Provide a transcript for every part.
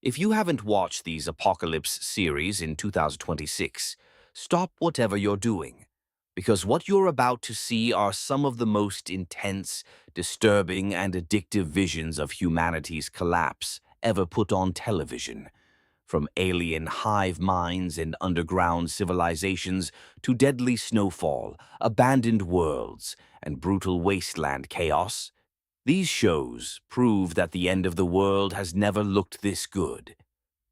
If you haven't watched these Apocalypse series in 2026, stop whatever you're doing, because what you're about to see are some of the most intense, disturbing, and addictive visions of humanity's collapse ever put on television. From alien hive minds and underground civilizations to deadly snowfall, abandoned worlds, and brutal wasteland chaos, these shows prove that the end of the world has never looked this good.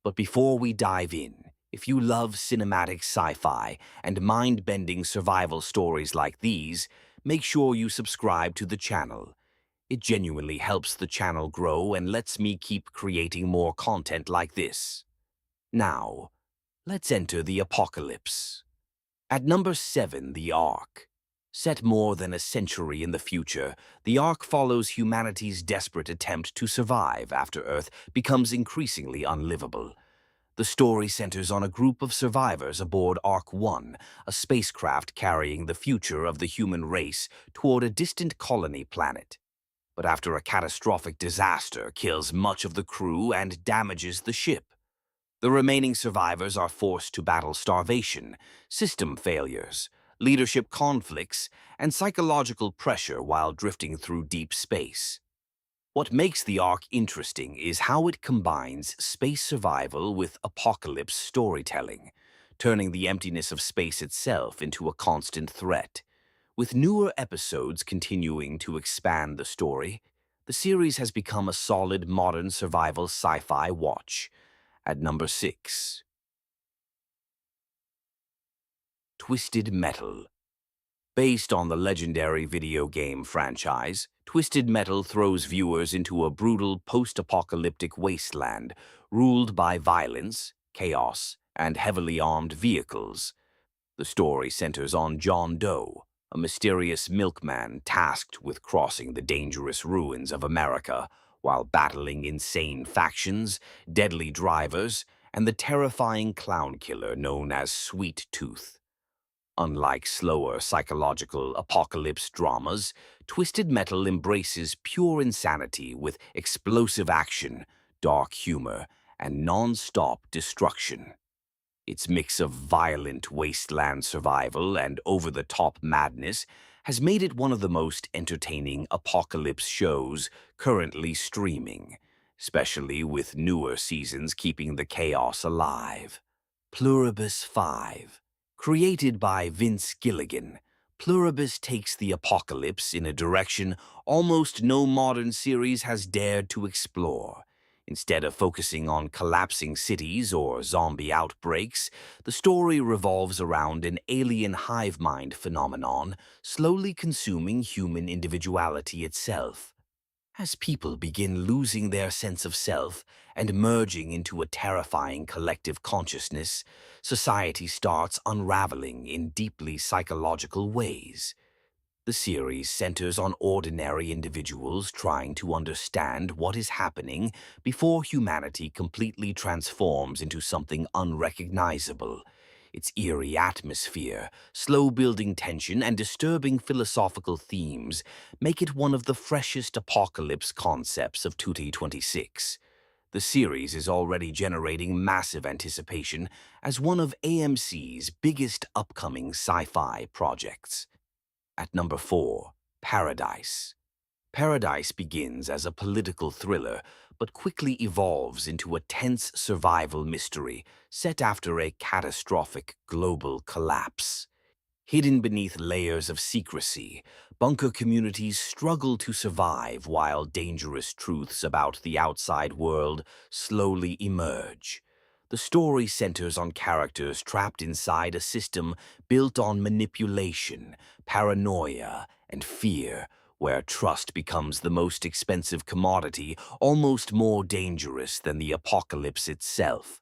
But before we dive in, if you love cinematic sci-fi and mind-bending survival stories like these, make sure you subscribe to the channel. It genuinely helps the channel grow and lets me keep creating more content like this. Now, let's enter the apocalypse. At number 7, the Ark. Set more than a century in the future, the Ark follows humanity's desperate attempt to survive after Earth becomes increasingly unlivable. The story centers on a group of survivors aboard Ark 1, a spacecraft carrying the future of the human race toward a distant colony planet. But after a catastrophic disaster kills much of the crew and damages the ship, the remaining survivors are forced to battle starvation, system failures, leadership conflicts, and psychological pressure while drifting through deep space. What makes the Ark interesting is how it combines space survival with apocalypse storytelling, turning the emptiness of space itself into a constant threat. With newer episodes continuing to expand the story, the series has become a solid modern survival sci-fi watch. At number 6, Twisted Metal. Based on the legendary video game franchise, Twisted Metal throws viewers into a brutal post-apocalyptic wasteland ruled by violence, chaos, and heavily armed vehicles. The story centers on John Doe, a mysterious milkman tasked with crossing the dangerous ruins of America while battling insane factions, deadly drivers, and the terrifying clown killer known as Sweet Tooth. Unlike slower psychological apocalypse dramas, Twisted Metal embraces pure insanity with explosive action, dark humor, and non-stop destruction. Its mix of violent wasteland survival and over-the-top madness has made it one of the most entertaining apocalypse shows currently streaming, especially with newer seasons keeping the chaos alive. Pluribus 5. Created by Vince Gilligan, Pluribus takes the apocalypse in a direction almost no modern series has dared to explore. Instead of focusing on collapsing cities or zombie outbreaks, the story revolves around an alien hive mind phenomenon slowly consuming human individuality itself. As people begin losing their sense of self and merging into a terrifying collective consciousness, society starts unraveling in deeply psychological ways. The series centers on ordinary individuals trying to understand what is happening before humanity completely transforms into something unrecognizable. Its eerie atmosphere, slow-building tension, and disturbing philosophical themes make it one of the freshest apocalypse concepts of 2026. The series is already generating massive anticipation as one of AMC's biggest upcoming sci-fi projects. At number 4, Paradise. Paradise begins as a political thriller, but quickly evolves into a tense survival mystery set after a catastrophic global collapse. Hidden beneath layers of secrecy, bunker communities struggle to survive while dangerous truths about the outside world slowly emerge. The story centers on characters trapped inside a system built on manipulation, paranoia, and fear, where trust becomes the most expensive commodity, almost more dangerous than the apocalypse itself.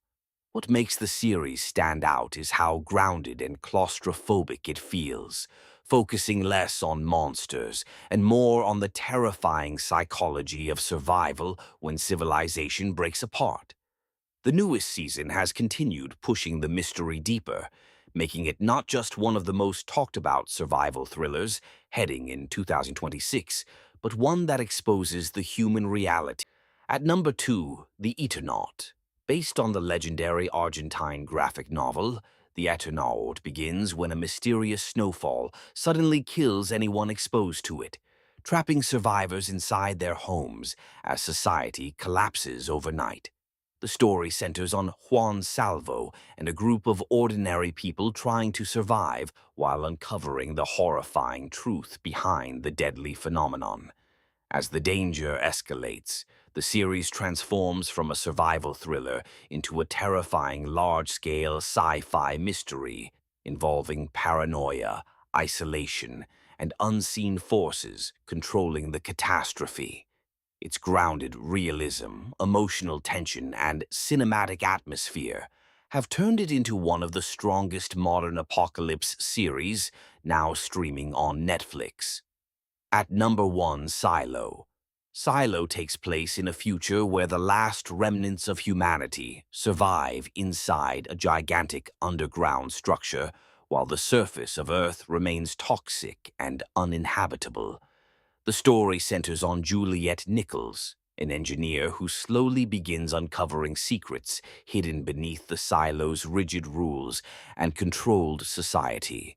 What makes the series stand out is how grounded and claustrophobic it feels, focusing less on monsters and more on the terrifying psychology of survival when civilization breaks apart. The newest season has continued pushing the mystery deeper, making it not just one of the most talked about survival thrillers heading in 2026, but one that exposes the human reality. At number 2, The Eternaut. Based on the legendary Argentine graphic novel, The Eternaut begins when a mysterious snowfall suddenly kills anyone exposed to it, trapping survivors inside their homes as society collapses overnight. The story centers on Juan Salvo and a group of ordinary people trying to survive while uncovering the horrifying truth behind the deadly phenomenon. As the danger escalates, the series transforms from a survival thriller into a terrifying large-scale sci-fi mystery involving paranoia, isolation, and unseen forces controlling the catastrophe. Its grounded realism, emotional tension, and cinematic atmosphere have turned it into one of the strongest modern apocalypse series now streaming on Netflix. At number 1, Silo. Silo takes place in a future where the last remnants of humanity survive inside a gigantic underground structure while the surface of Earth remains toxic and uninhabitable. The story centers on Juliet Nichols, an engineer who slowly begins uncovering secrets hidden beneath the silo's rigid rules and controlled society.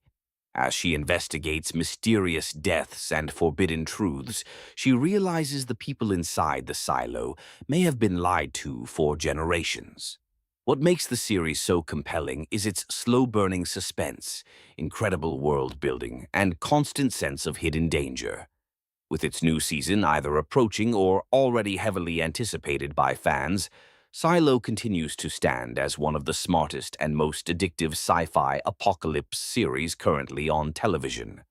As she investigates mysterious deaths and forbidden truths, she realizes the people inside the silo may have been lied to for generations. What makes the series so compelling is its slow-burning suspense, incredible world-building, and constant sense of hidden danger. With its new season either approaching or already heavily anticipated by fans, Silo continues to stand as one of the smartest and most addictive sci-fi apocalypse series currently on television.